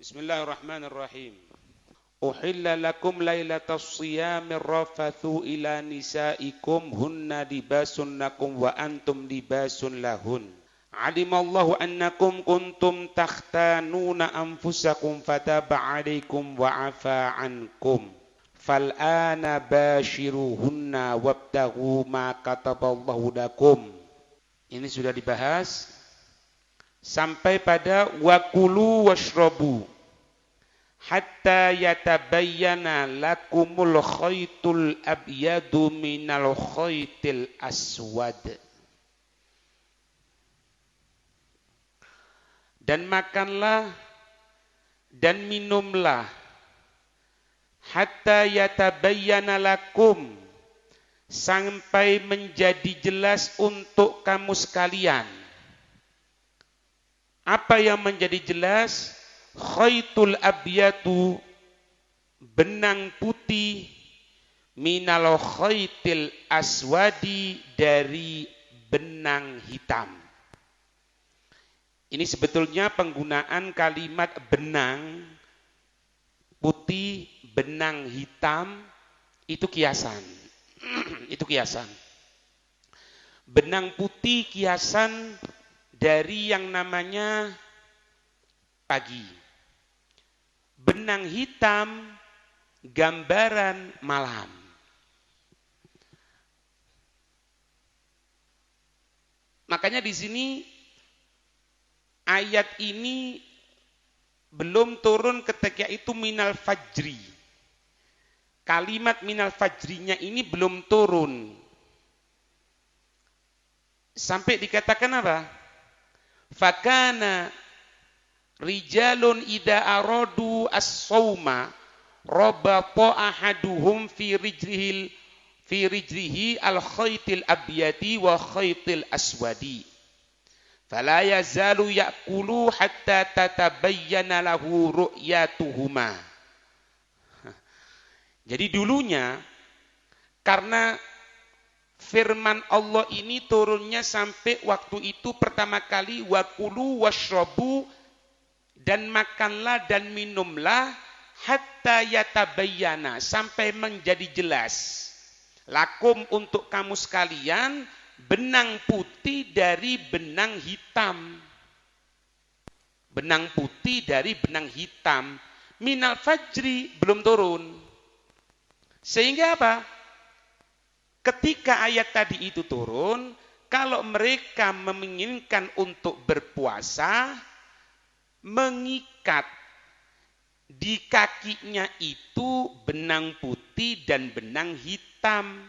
Bismillahirrahmanirrahim. Uhilla lakum lailatas siyamir rafathu ila nisaikum hunna libasun lakum wa antum libasun lahun. Alimallahu annakum kuntum takhtanuna anfusakum fataba alaikum wa afa ankum. Fal'ana bashiruhunna wabtaghu ma kataballahu lakum. Ini sudah dibahas sampai pada wakulu washrabu hatta yatabayyana lakumul khaytul abyadu minal khaytil aswad. Dan makanlah dan minumlah hatta yatabayyana lakum, sampai menjadi jelas untuk kamu sekalian. Apa yang menjadi jelas? Khaytul abyatu, benang putih, minal khaytil aswadi, dari benang hitam. Ini sebetulnya penggunaan kalimat benang putih, benang hitam, itu kiasan. Itu kiasan. Benang putih kiasan dari yang namanya pagi. Benang hitam gambaran malam. Makanya di sini ayat ini belum turun ketika itu minal fajri. Kalimat minal fajrinya ini belum turun. Sampai dikatakan apa? Fakana rijalun ida aradu as-sawma rabata ahaduhum fi rijlihi al-khaytil abyadi wa khaytil aswadi fala yazalu ya'kulu hatta tatabayyana lahu ru'yatuhuma. Jadi dulunya karena firman Allah ini turunnya sampai waktu itu pertama kali wakulu washrabu, dan makanlah dan minumlah hatta yatabayyana, sampai menjadi jelas lakum, untuk kamu sekalian, benang putih dari benang hitam. Benang putih dari benang hitam. Minal fajri belum turun. Sehingga apa? Ketika ayat tadi itu turun, kalau mereka menginginkan untuk berpuasa, mengikat di kakinya itu benang putih dan benang hitam.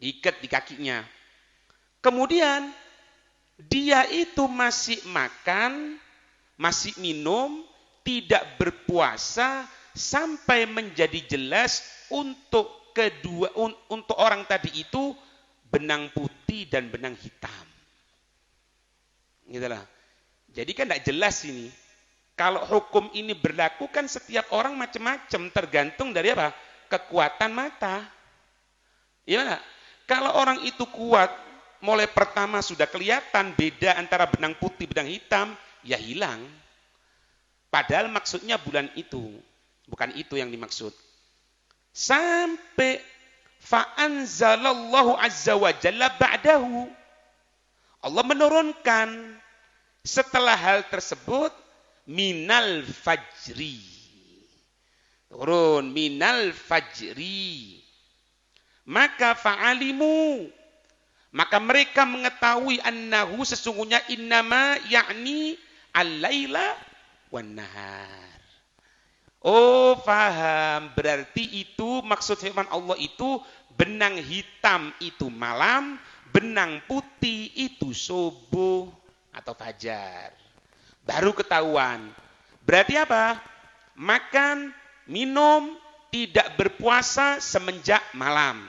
Diikat di kakinya. Kemudian dia itu masih makan, masih minum, tidak berpuasa sampai menjadi jelas untuk orang tadi itu benang putih dan benang hitam. Gitulah. Jadi kan tidak jelas ini. Kalau hukum ini berlaku kan setiap orang macam-macam, tergantung dari apa? Kekuatan mata. Iya. Kalau orang itu kuat, mulai pertama sudah kelihatan beda antara benang putih benang hitam, ya hilang. Padahal maksudnya bulan itu, bukan itu yang dimaksud. Sampai fa'anzalallahu azza wa jalla ba'dahu, Allah menurunkan setelah hal tersebut minal fajri. Turun minal fajri. Maka fa'alimu, maka mereka mengetahui annahu, sesungguhnya innama yakni al-laila wan nahar. Oh, faham. Berarti itu maksud firman Allah itu benang hitam itu malam, benang putih itu subuh atau fajar. Baru ketahuan. Berarti apa? Makan, minum, tidak berpuasa semenjak malam.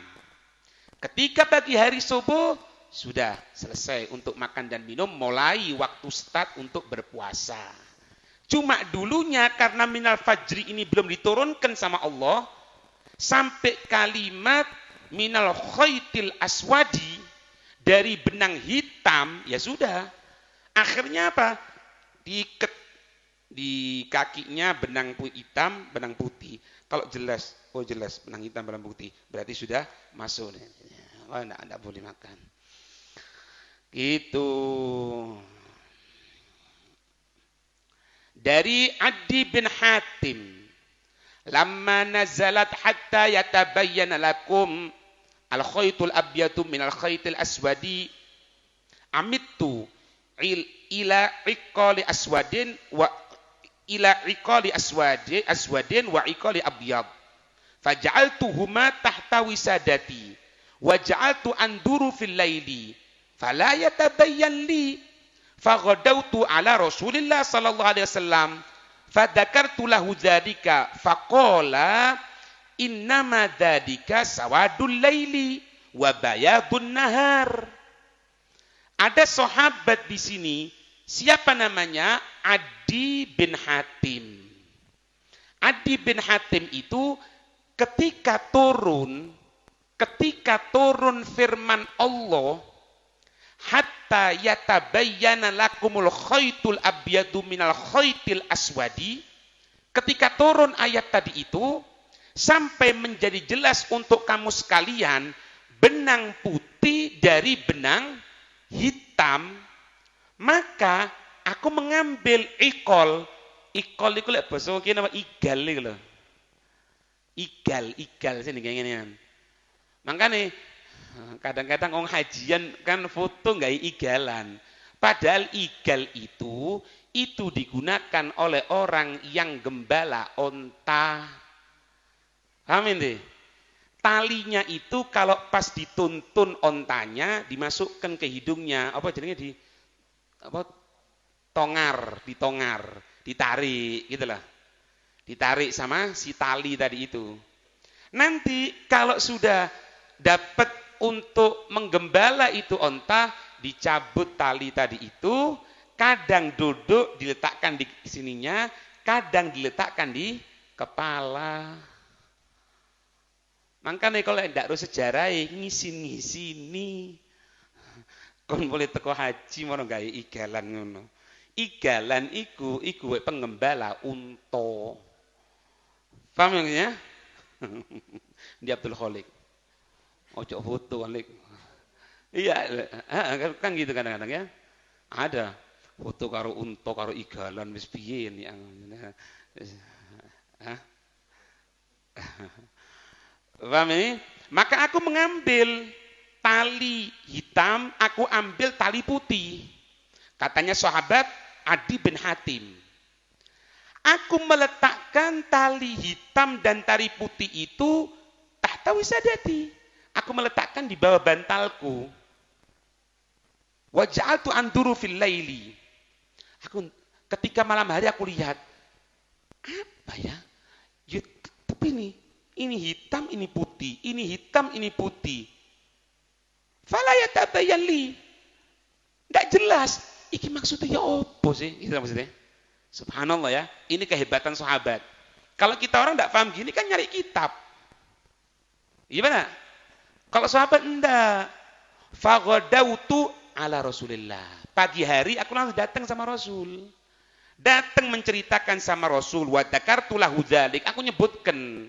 Ketika pagi hari subuh, sudah selesai untuk makan dan minum, mulai waktu start untuk berpuasa. Cuma dulunya karena minal fajri ini belum diturunkan sama Allah, sampai kalimat minal khaytil aswadi, dari benang hitam, ya sudah. Akhirnya apa? Diikat Di kakinya benang hitam, benang putih. Kalau jelas, oh jelas benang hitam, benang putih, berarti sudah masuk. Oh, enggak boleh makan. Gitu. Dari Adi bin Hatim, lamma nazalat hatta yatabayyana lakum al-khaytul abyadu min al-khaytil aswadi amittu ila iqali aswadin wa ila iqali aswadin wa iqali abyad faj'altuhuma tahta wisadati wa ja'altu anduru fil laili fala yatabayyan li faghadawtu ala Rasulillah sallallahu alaihi wasallam fadzakartu lahu dzalika faqala innama dzalika sawadul laili wa bayadun nahar. Ada sahabat di sini, siapa namanya? Adi bin Hatim. Adi bin Hatim itu ketika turun firman Allah, hatta yatabayyana lakumul khaytul abyadu minal khaytil aswadi, ketika turun ayat tadi itu sampai menjadi jelas untuk kamu sekalian benang putih dari benang hitam, maka aku mengambil ikol itu lek basa ki nama igal iki lho. Igal sini ngene. Makane kadang-kadang orang hajian kan foto nggak igalan. Padahal igal itu digunakan oleh orang yang gembala onta. Paham ini? Talinya itu kalau pas dituntun ontanya dimasukkan ke hidungnya, apa jadinya ditongar, ditarik gitulah. Ditarik sama si tali tadi itu. Nanti kalau sudah dapat untuk menggembala itu onta, dicabut tali tadi itu, kadang duduk diletakkan di sininya, kadang diletakkan di kepala. Makanya kalau tidak harus sejarah ngisini. Kon boleh teko haji mau gawe igalan ngono. Igalan iku penggembala unta. Paham ya? Di Abdul Khalik. Ojo foto Khalik. Iya, kan gitu kadang-kadang ya. Ada foto karo unta karo igalan wis piye nih. Paham ini? Maka aku mengambil tali hitam, aku ambil tali putih. Katanya sahabat Adi bin Hatim. Aku meletakkan tali hitam dan tali putih itu tahta wisadati. Aku meletakkan di bawah bantalku. Wa ja'altu anduru fil laili. Aku ketika malam hari aku lihat apa ya? Tapi ini hitam, ini putih, ini hitam, ini putih. Fala yatabayyan li. Enggak jelas. Iki maksudnya ya opo sih? Itu maksudnya. Subhanallah ya. Ini kehebatan sahabat. Kalau kita orang enggak paham gini kan nyari kitab. Gimana? Kalau sahabat enggak. Faghadautu ala Rasulillah. Pagi hari aku langsung datang sama Rasul. Datang menceritakan sama Rasul. Wa dzakartu lahu dzalik. Aku nyebutkan,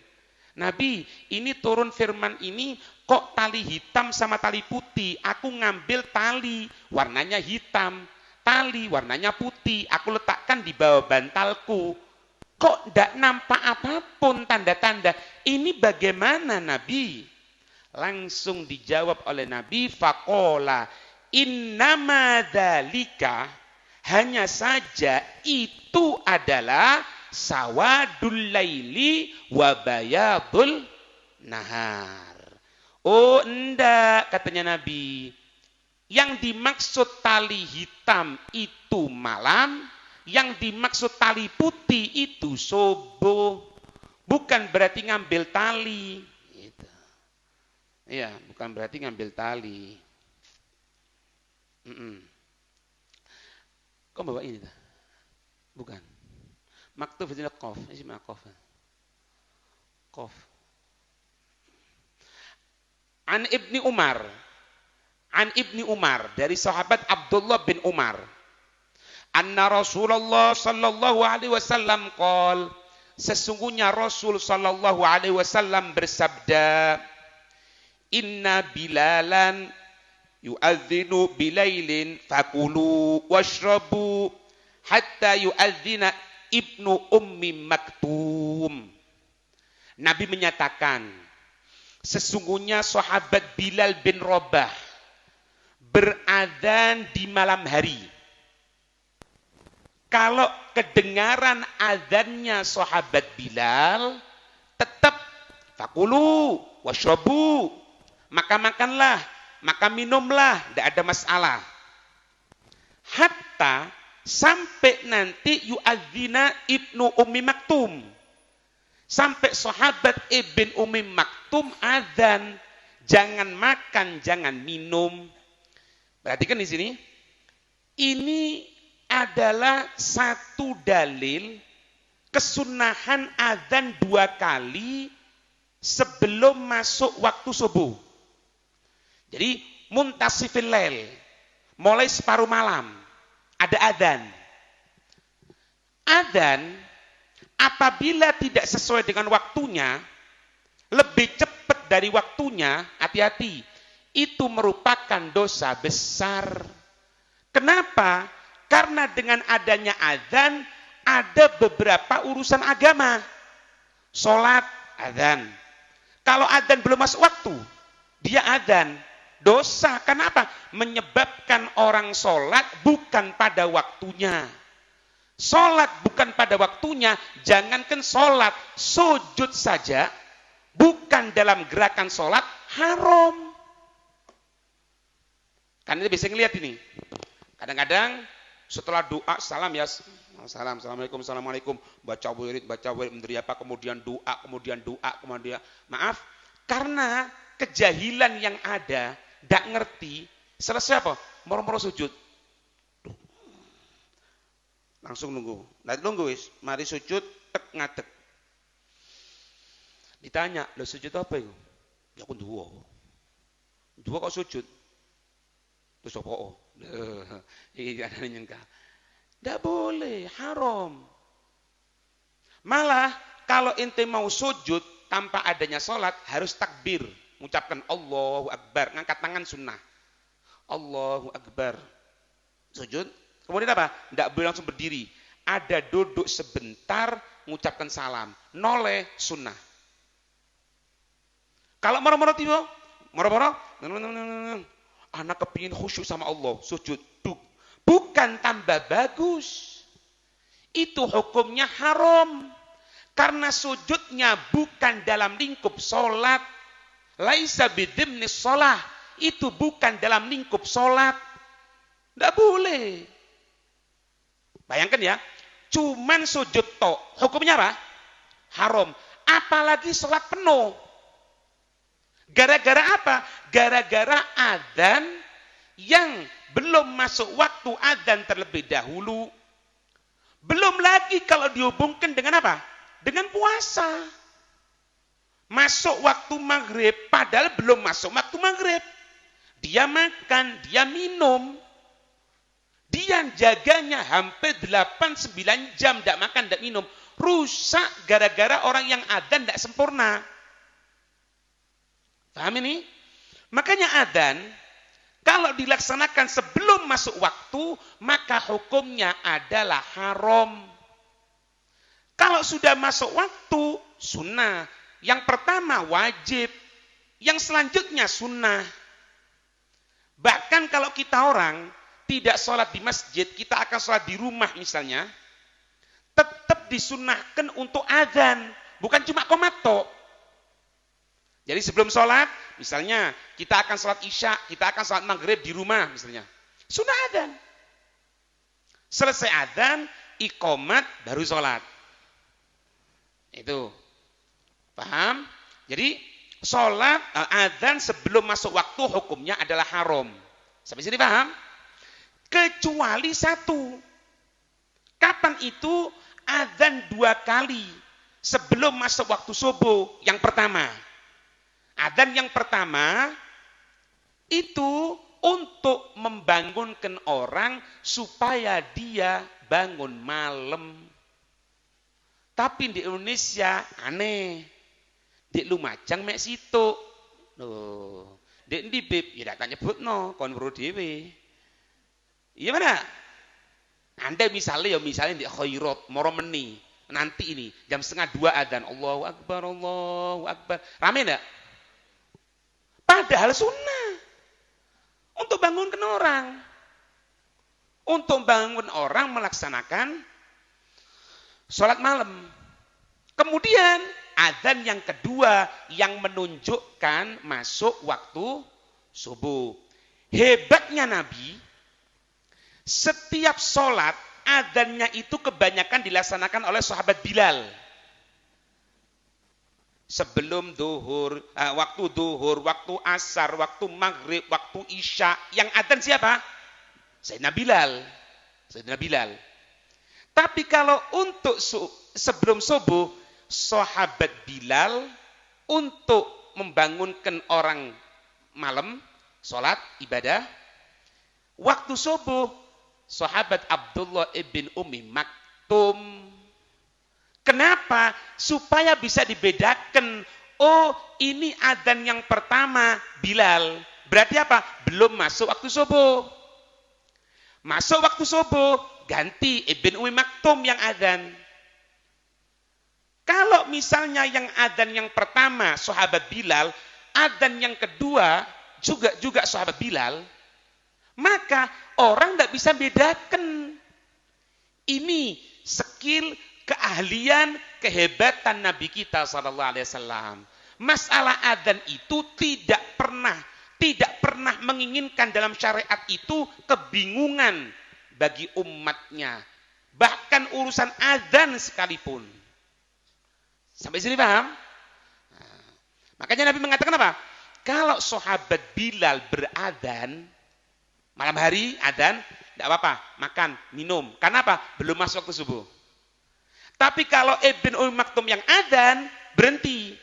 Nabi, ini turun firman ini kok tali hitam sama tali putih. Aku ngambil tali warnanya hitam, tali warnanya putih. Aku letakkan di bawah bantalku. Kok tidak nampak apapun tanda-tanda. Ini bagaimana Nabi? Langsung dijawab oleh Nabi, faqala innama dzalika, hanya saja itu adalah sawadul laili wa bayadul nahar. Oh enggak, katanya Nabi. Yang dimaksud tali hitam itu malam, yang dimaksud tali putih itu subuh. Bukan berarti ngambil tali. Gitu. Iya, bukan berarti ngambil tali. Kok bawa ini? Bukan. Maktub itu qaf, isma qaf. Qaf. An Ibni Umar dari sahabat Abdullah bin Umar. Anna Rasulullah sallallahu alaihi wasallam qol, sesungguhnya Rasul sallallahu alaihi wasallam bersabda, inna Bilalan yu'adzinu bilailin fakulu washrabu hatta yu'adzina ibnu ummi maktum. Nabi menyatakan, sesungguhnya sahabat Bilal bin Rabah beradzan di malam hari. Kalau kedengaran adzannya sahabat Bilal, tetap fakulu washrabu, maka makanlah, maka minumlah, tidak ada masalah. Hatta sampai nanti yu'adzina ibnu ummi maktum, sampai sahabat ibn ummi maktum adzan, jangan makan, jangan minum. Perhatikan di sini, ini adalah satu dalil kesunahan adzan 2 kali sebelum masuk waktu subuh. Jadi muntasifil lail, mulai separuh malam ada adzan. Adzan apabila tidak sesuai dengan waktunya, lebih cepat dari waktunya, hati-hati, itu merupakan dosa besar. Kenapa? Karena dengan adanya adzan ada beberapa urusan agama. Sholat, adzan. Kalau adzan belum masuk waktu, dia adzan. Dosa, kenapa? Menyebabkan orang sholat bukan pada waktunya. Sholat bukan pada waktunya, jangankan sholat, sujud saja, bukan dalam gerakan sholat, haram. Kan kita bisa ngeliat ini. Kadang-kadang setelah doa, salam ya, salam, assalamualaikum, assalamualaikum, baca wirid, menteri apa, kemudian doa, maaf, karena kejahilan yang ada, tidak ngerti, selesai apa? Moro-moro sujud. Langsung nunggu. Nanti nunggu wis, mari sujud, tek ngadeg. Ditanya, lo sujud apa itu? Ya aku duo. Duo kok sujud? Terus apa? Ini ada nyangka. Tidak boleh, haram. Malah kalau ente mau sujud tanpa adanya sholat harus takbir, mengucapkan Allahu Akbar, ngangkat tangan sunnah. Allahu Akbar. Sujud. Kemudian apa? Tidak boleh langsung berdiri. Ada duduk sebentar, mengucapkan salam. Noleh sunnah. Kalau moro-moro tiba, moro-moro, anak kepingin khusyuk sama Allah, sujud. Bukan tambah bagus. Itu hukumnya haram. Karena sujudnya bukan dalam lingkup sholat. Laisa bidhimnis sholah. Itu bukan dalam lingkup sholat. Tidak boleh. Bayangkan ya, cuman sujud tok. Hukumnya apa? Haram. Apalagi sholat penuh. Gara-gara apa? Gara-gara adzan yang belum masuk waktu adzan terlebih dahulu. Belum lagi kalau dihubungkan dengan apa? Dengan puasa. Masuk waktu maghrib, padahal belum masuk waktu maghrib. Dia makan, dia minum. Dia jaganya hampir 8-9 jam tidak makan, tidak minum. Rusak gara-gara orang yang adzan tidak sempurna. Paham ini? Makanya adzan kalau dilaksanakan sebelum masuk waktu, maka hukumnya adalah haram. Kalau sudah masuk waktu, sunnah. Yang pertama wajib, yang selanjutnya sunnah. Bahkan kalau kita orang tidak sholat di masjid, kita akan sholat di rumah misalnya, tetap disunnahkan untuk adzan, bukan cuma komato. Jadi sebelum sholat, misalnya kita akan sholat isya, kita akan sholat maghrib di rumah misalnya. Sunnah adzan. Selesai adzan, iqomat baru sholat. Itu. Paham? Jadi sholat, adzan sebelum masuk waktu hukumnya adalah haram. Sampai sini paham? Kecuali satu. Kapan itu? Adzan 2 kali sebelum masuk waktu subuh. Yang pertama. Adzan yang pertama itu untuk membangunkan orang supaya dia bangun malam. Tapi di Indonesia aneh. Di Lumajang mek situ. Loh, di endi Bib? Ya dak nyebutno, kon weruh dhewe. Iya mana? Anda misalnya di khairat moro meni. Nanti ini jam 1:30 adzan. Allahu Akbar, Allahu Akbar. Rame enggak? Padahal sunnah. Untuk bangunkan orang. Untuk bangun orang melaksanakan sholat malam. Kemudian adzan yang kedua yang menunjukkan masuk waktu subuh. Hebatnya Nabi, setiap sholat adzannya itu kebanyakan dilaksanakan oleh sahabat Bilal. Sebelum duhur, waktu duhur, waktu asar, waktu maghrib, waktu isya, yang adzan siapa? Sayyidina Bilal. Sayyidina Bilal. Tapi kalau untuk sebelum subuh, sahabat Bilal untuk membangunkan orang malam, sholat, ibadah. Waktu subuh, sahabat Abdullah ibn Ummi Maktum. Kenapa? Supaya bisa dibedakan. Oh, ini adzan yang pertama Bilal. Berarti apa? Belum masuk waktu subuh. Masuk waktu subuh, ganti Ibn Ummi Maktum yang adzan. Kalau misalnya yang adzan yang pertama sahabat Bilal, adzan yang kedua juga sahabat Bilal, maka orang tidak bisa bedakan. Ini skill, keahlian, kehebatan Nabi kita SAW. Masalah adzan itu tidak pernah menginginkan dalam syariat itu kebingungan bagi umatnya. Bahkan urusan adzan sekalipun. Sampai sini paham? Nah, makanya Nabi mengatakan apa? Kalau sahabat Bilal beradzan, malam hari adzan, tidak apa-apa, makan, minum. Karena apa? Belum masuk waktu subuh. Tapi kalau Ibn Ummi Maktum yang adzan, berhenti.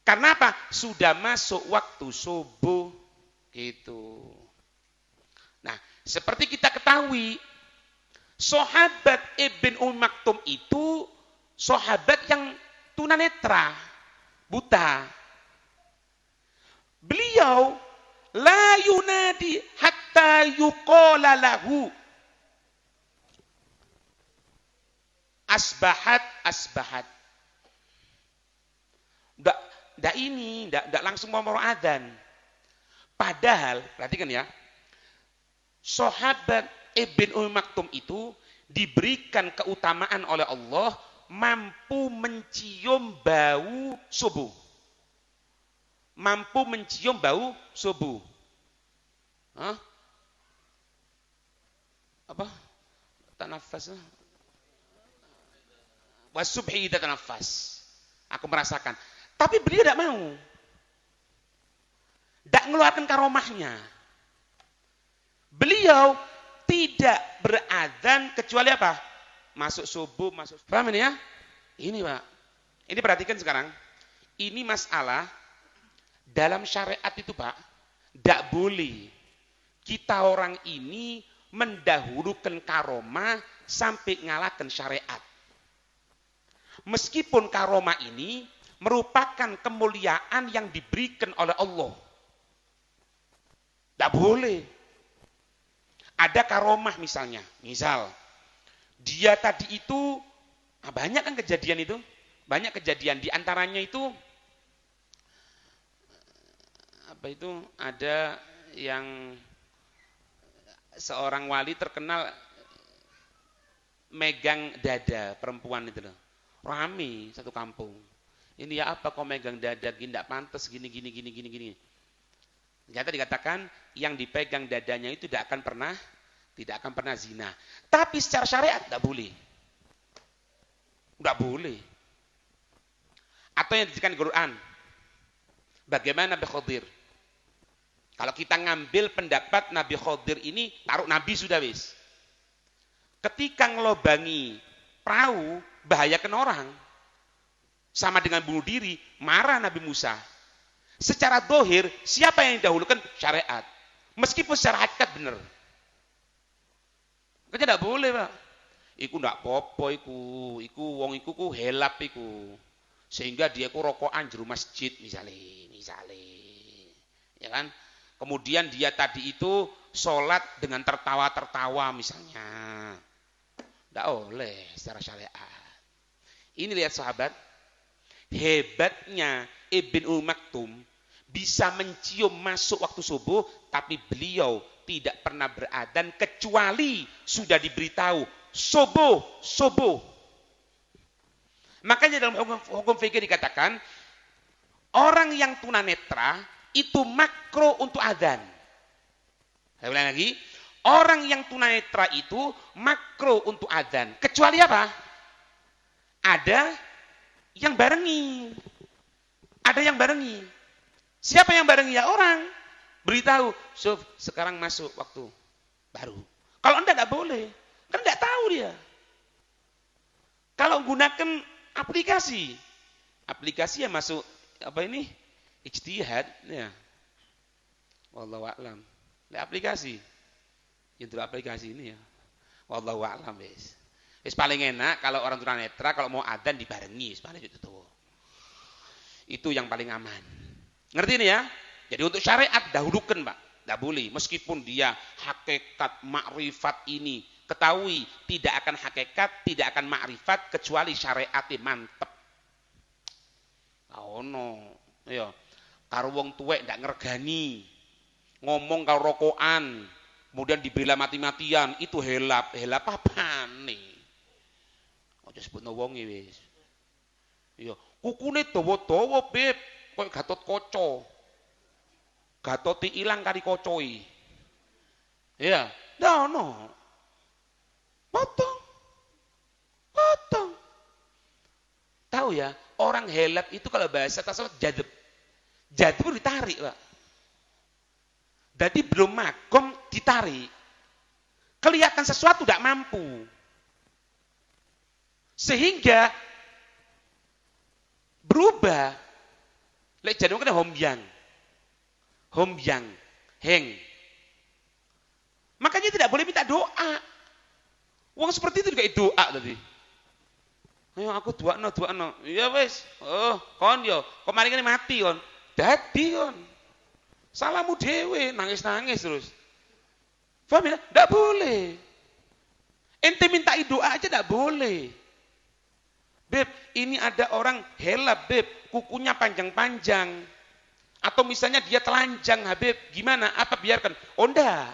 Karena apa? Sudah masuk waktu subuh. Gitu. Nah, seperti kita ketahui, sahabat Ibn Ummi Maktum itu sahabat yang tunanetra, buta. Beliau la yunadi hatta yuqala lahu asbahat. Ndak langsung mau adzan. Padahal, perhatikan ya, sahabat Ibn Ummi Maktum itu diberikan keutamaan oleh Allah mampu mencium bau subuh. Mampu mencium bau subuh. Hah? Apa? Tanafas. Wasubhi idza tanafas. Aku merasakan. Tapi beliau tidak mau. Tidak mengeluarkan karomahnya. Beliau tidak beradzan kecuali apa? Masuk subuh, masuk. Paham ini ya? Ini Pak. Ini perhatikan sekarang. Ini masalah dalam syariat itu Pak. Tidak boleh kita orang ini mendahulukan karomah sampai ngalahkan syariat. Meskipun karomah ini merupakan kemuliaan yang diberikan oleh Allah. Tidak boleh. Ada karomah misalnya. Misal, dia tadi itu, banyak kan kejadian itu. Banyak kejadian. Di antaranya itu, ada yang seorang wali terkenal megang dada perempuan itu loh. Rame satu kampung. Ini ya apa kok megang dada gini, tidak pantas gini. Ternyata dikatakan yang dipegang dadanya itu tidak akan pernah zina. Tapi secara syariat tidak boleh. Tidak boleh. Atau yang disebutkan Quran. Bagaimana Nabi Khidir? Kalau kita ngambil pendapat Nabi Khidir ini, taruh Nabi sudah wis. Ketika ngelobangi perahu, bahayakan orang. Sama dengan bunuh diri, marah Nabi Musa. Secara dohir, siapa yang didahulukan? Syariat. Meskipun secara hakikat bener. Kan tidak boleh, Pak. Iku ndak popo iku wong iku ku helap iku. Sehingga dia ku rokokan jero masjid misalnya. Ya kan? Kemudian dia tadi itu sholat dengan tertawa-tertawa misalnya. Ndak boleh secara syariat. Ini lihat sahabat, hebatnya Ibnu Maktum bisa mencium masuk waktu subuh, tapi beliau tidak pernah beradzan kecuali sudah diberitahu subuh. Makanya dalam hukum fikih dikatakan orang yang tunanetra itu makro untuk adzan. Saya ulang lagi, orang yang tunanetra itu makro untuk adzan. Kecuali apa? Ada yang barengi. Siapa yang barengi? Ya orang. Beritahu, sekarang masuk waktu baru. Kalau Anda tidak boleh, kan tidak tahu dia. Kalau gunakan aplikasi yang masuk ijtihad ya. Wallahu a'lam. Aplikasi ini ya. Wallahu a'lam wis. Wis paling enak kalau orang tunanetra kalau mau adzan dibarengi, paling itu tuh. Itu yang paling aman. Ngerti ini ya? Jadi untuk syariat dahulukan, Pak. Tidak boleh. Meskipun dia hakikat makrifat ini ketahui tidak akan hakikat, tidak akan makrifat kecuali syariatnya mantep. Ono, ya. Karo wong tuwek ndak ngergani. Ngomong karo rokokan, kemudian dibela mati-matian, itu helap apane? Aja sebutno wonge wis. Iya, kukune dawa-dawa, Beb, koyo Gatot Kaca. Gatoti ilang kari kocoi. Iya, ndak ono. Potong. Tahu ya, orang helap itu kalau bahasa tasawuf jadab ditarik, Pak. Jadi belum magom ditarik. Kelihatan sesuatu tidak mampu. Sehingga berubah. Lek jadi mungkin hombyang, heng. Makanya tidak boleh minta doa. Wong seperti itu juga doa tadi. Ayo aku doakno. Iya wis. Oh, kon yo, kemarin kan mati kon. Dadi kon. Salahmu dhewe, nangis terus. Paham ya? Enggak boleh. Ente minta doa aja enggak boleh. Beb, ini ada orang helap, Beb, kukunya panjang-panjang. Atau misalnya dia telanjang, Habib, gimana? Apa biarkan? Oh enggak.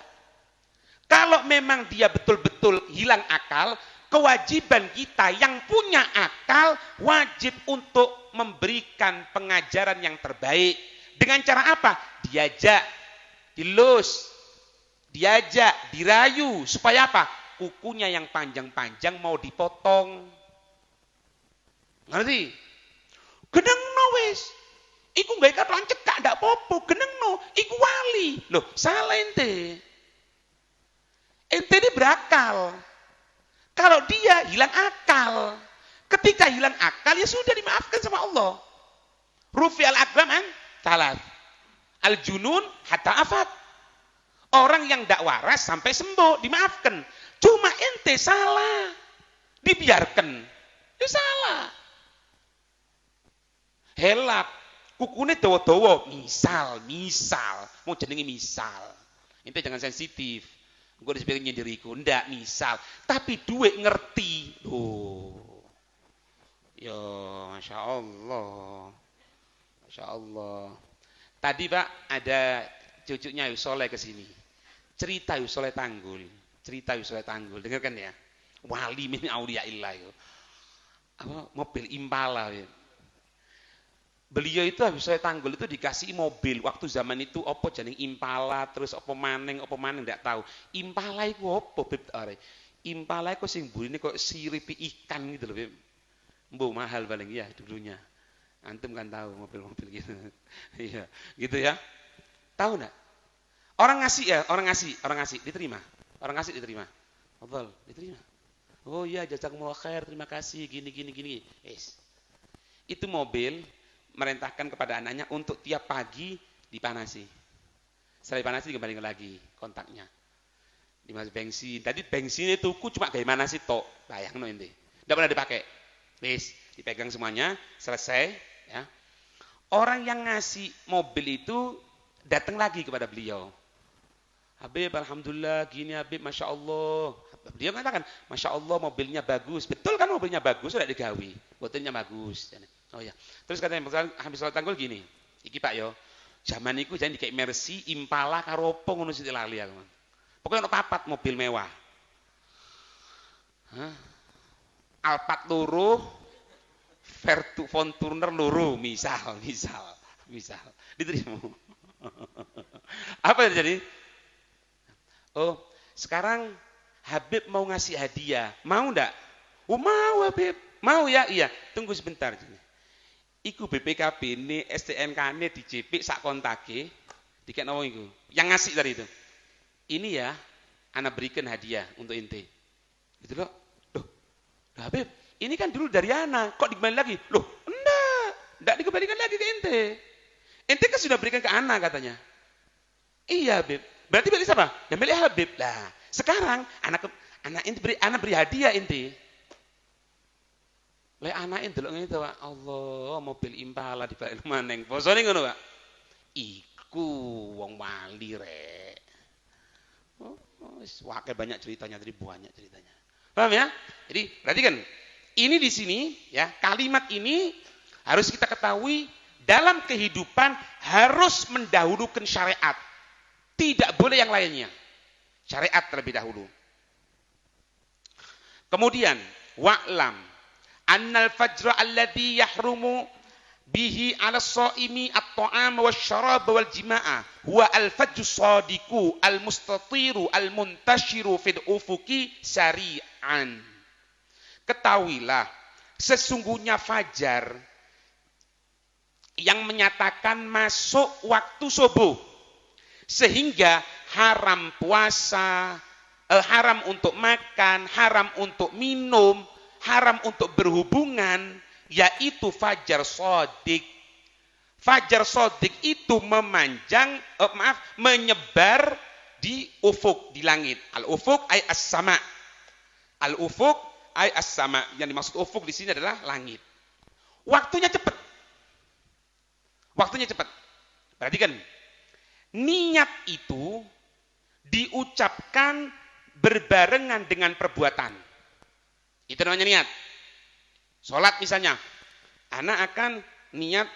Kalau memang dia betul-betul hilang akal, kewajiban kita yang punya akal wajib untuk memberikan pengajaran yang terbaik. Dengan cara apa? Diajak, dilus, diajak, dirayu. Supaya apa? Kukunya yang panjang-panjang mau dipotong. Ngerti? Gedeng wis. Iku gak ikat lancet kak ndak popo, genengno, iku wali. Loh, salah ente. Ente ini berakal. Kalau dia hilang akal, ketika hilang akal ya sudah dimaafkan sama Allah. Rufi al-aqlam an talat. Al-junun hatta afat. Orang yang ndak waras sampai sembuh, dimaafkan. Cuma ente salah. Dibiarkan. Itu salah. Helap. Kukune dawa-dawa, misal, mau jenenge misal. Ente jangan sensitif. Engko disebut nyendiriku, ndak misal, tapi duit ngerti. Loh. Ya, Masya Allah. Tadi Pak ada cucunya Yusoleh ke sini. Cerita Yusoleh Tanggul. Dengarkan ya. Wali min auliya illah itu. Mobil Impala ya. Beliau itu habis saya Tanggul itu dikasih mobil waktu zaman itu opo jeneng Impala terus opo maneng enggak tahu. Impala itu opo Beb are. Impala itu sing burine kok siripi ikan gitu loh Beb. Mbok mahal paling ya dulunya. Antum kan tahu mobil-mobil gitu. Iya, gitu ya. Tahu enggak? Orang ngasih diterima. Orang ngasih diterima. Betul, diterima. Oh iya jazakumullah khair, terima kasih gini. Yes. Itu mobil merintahkan kepada anaknya untuk tiap pagi dipanasi. Setelah dipanasi dikembalikan lagi kontaknya. Dimasuk bensin. Tadi bensinnya tuku cuma kayak mana sih tok. Bayangno ente. Enggak pernah dipakai. Wis, dipegang semuanya, selesai ya. Orang yang ngasih mobil itu datang lagi kepada beliau. Habib, alhamdulillah gini Habib, masya Allah. Beliau mengatakan, masya Allah mobilnya bagus. Betul kan mobilnya bagus, sudah digawi. Mobilnya bagus. Oh ya. Terus katanya habis sholat tanggul gini. Iki Pak yo. Zaman itu jangan dikayak Mercy, Impala, Karopo ngono sithik lali aku. Pokoknya ono papat mobil mewah. Alphard loro, Fortuner loro, misal. Diterima. Apa yang terjadi? Oh, sekarang Habib mau ngasih hadiah. Mau enggak? Oh, mau Habib. Mau ya? Iya. Tunggu sebentar. Iku BPKB ini STNK ini dijepik sak kontake. Dikek wong iku. Yang ngasih tadi itu. Ini ya, anak berikan hadiah untuk ente. Gitu loh. Loh, Habib, ini kan dulu dari anak. Kok dikembalikan lagi? Loh, enggak dikembalikan lagi ke ente. Ente kan sudah berikan ke anak katanya. Iya, Habib. Berarti milik siapa? Ya milik Habib. Lah, sekarang anak beri hadiah ente. Lek anake ndelok ngene to, Pak. Allah, mobil Impala dibalik maneng. Bosone ngono, Pak. Iku wong wali rek. Oh, wis banyak ceritanya, banyak ceritanya. Paham ya? Jadi, perhatikan. Ini di sini ya, kalimat ini harus kita ketahui dalam kehidupan harus mendahulukan syariat. Tidak boleh yang lainnya. Syariat terlebih dahulu. Kemudian, wa'lam annal fajra alladhi yahrumu bihi 'ala shaimi at-ta'am wasyarab wal jima'a huwa al-fajru shadiqu al-mustatiru al-muntashiru fil ufuqi syari'an. Ketahuilah sesungguhnya fajar yang menyatakan masuk waktu subuh sehingga haram puasa, haram untuk makan, haram untuk minum, haram untuk berhubungan, yaitu fajar shadiq. Fajar shadiq itu menyebar di ufuk, di langit. Al-ufuk ay as-sama. Al-ufuk ay as-sama. Yang dimaksud ufuk di sini adalah langit. Waktunya cepat. Waktunya cepat. Perhatikan. Niat itu diucapkan berbarengan dengan perbuatan. Itu namanya niat. Sholat misalnya, anak akan niat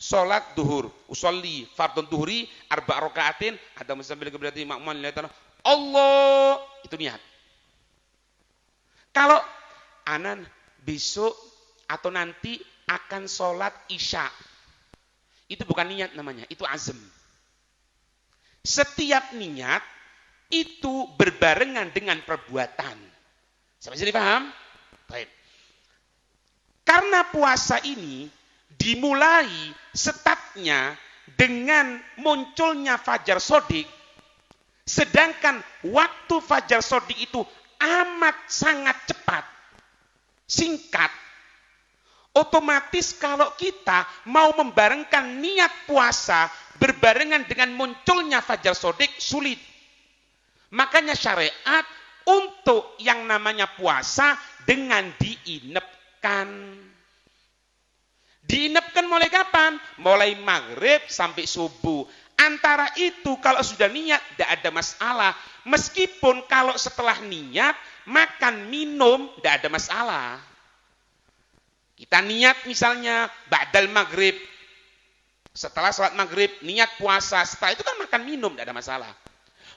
sholat duhur, usolli fardun duhuri arba' rakaatin atau sambil berarti makmuman lihat Allah, itu niat. Kalau anak besok atau nanti akan sholat isya, itu bukan niat namanya, itu azam. Setiap niat itu berbarengan dengan perbuatan. Sampai sini paham? Baik. Karena puasa ini dimulai startnya dengan munculnya fajar shadiq, sedangkan waktu fajar shadiq itu amat sangat cepat, singkat. Otomatis kalau kita mau membarengkan niat puasa berbarengan dengan munculnya fajar shadiq sulit. Makanya syariat untuk yang namanya puasa dengan diinepkan. Diinepkan mulai kapan? Mulai maghrib sampai subuh. Antara itu kalau sudah niat tidak ada masalah. Meskipun kalau setelah niat makan minum tidak ada masalah. Kita niat misalnya ba'dal maghrib. Setelah sholat maghrib niat puasa. Setelah itu kan makan minum tidak ada masalah.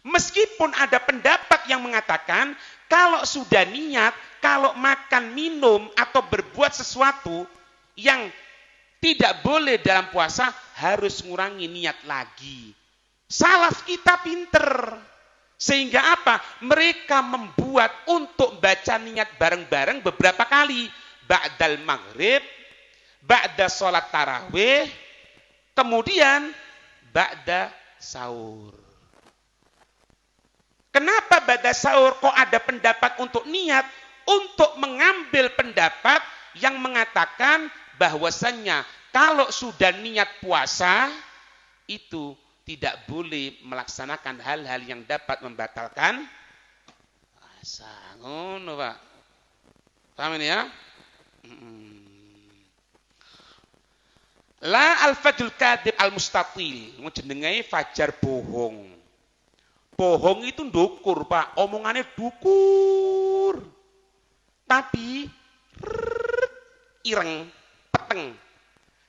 Meskipun ada pendapat yang mengatakan kalau sudah niat, kalau makan, minum atau berbuat sesuatu yang tidak boleh dalam puasa harus ngurangi niat lagi. Salaf kita pinter. Sehingga apa? Mereka membuat untuk baca niat bareng-bareng beberapa kali. Ba'dal maghrib, ba'da sholat tarawih, kemudian ba'da sahur. Kenapa ba'da sahur kok ada pendapat untuk niat? Untuk mengambil pendapat yang mengatakan bahwasannya kalau sudah niat puasa itu tidak boleh melaksanakan hal-hal yang dapat membatalkan puasa. Ngono, Pak. Paham ini ya? La al-fajrul kadhib al-mustatil, jenenge fajar bohong. Bohong itu ndukur, Pak. Omongannya dukur. Tapi ireng, peteng.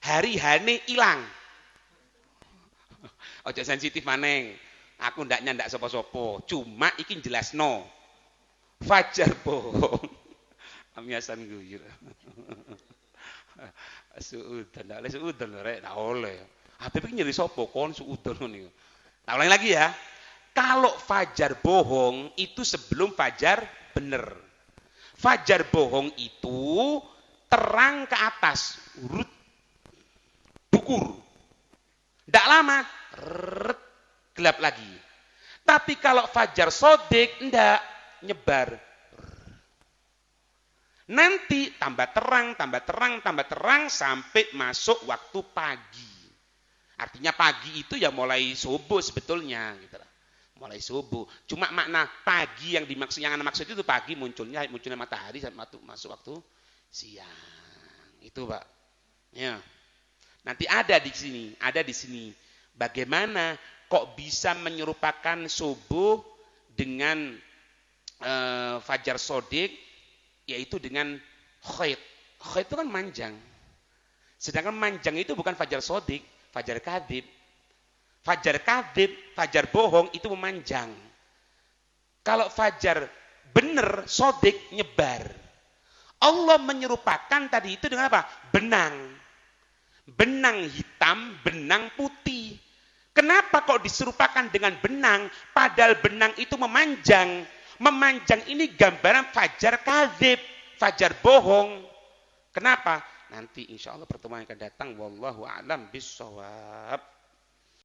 Hari-hane ilang. Ojo sensitif maneng. Aku ndak nyandak sapa-sapa. Cuma iki jelasno. Fajar bohong. Amiasan guyu. Suudan, ndak oleh suudan rek, ndak oleh. Habib iki nyeri sapa kon suudan niku. Nah, ulangi lagi ya. Kalau fajar bohong itu sebelum fajar bener. Fajar bohong itu terang ke atas, urut dukur. Ndak lama, gelap lagi. Tapi kalau fajar sodik ndak nyebar. Nanti tambah terang, tambah terang, tambah terang sampai masuk waktu pagi. Artinya pagi itu ya mulai subuh sebetulnya, gitu lah. Mulai subuh. Cuma makna pagi yang dimaksud, yang anak maksud itu pagi munculnya matahari saat masuk waktu siang. Itu, Pak. Ya. Nanti ada di sini. Bagaimana kok bisa menyerupakan subuh dengan fajar sodik? Yaitu dengan khaid. Khaid itu kan manjang. Sedangkan manjang itu bukan fajar sodik, fajar kadhib. Fajar kadhib, fajar bohong itu memanjang. Kalau fajar benar, sodik, nyebar. Allah menyerupakan tadi itu dengan apa? Benang. Benang hitam, benang putih. Kenapa kok diserupakan dengan benang? Padahal benang itu memanjang. Memanjang ini gambaran fajar kadzib, fajar bohong. Kenapa? Nanti insya Allah pertemuan yang akan datang. Wallahu a'lam bishawab.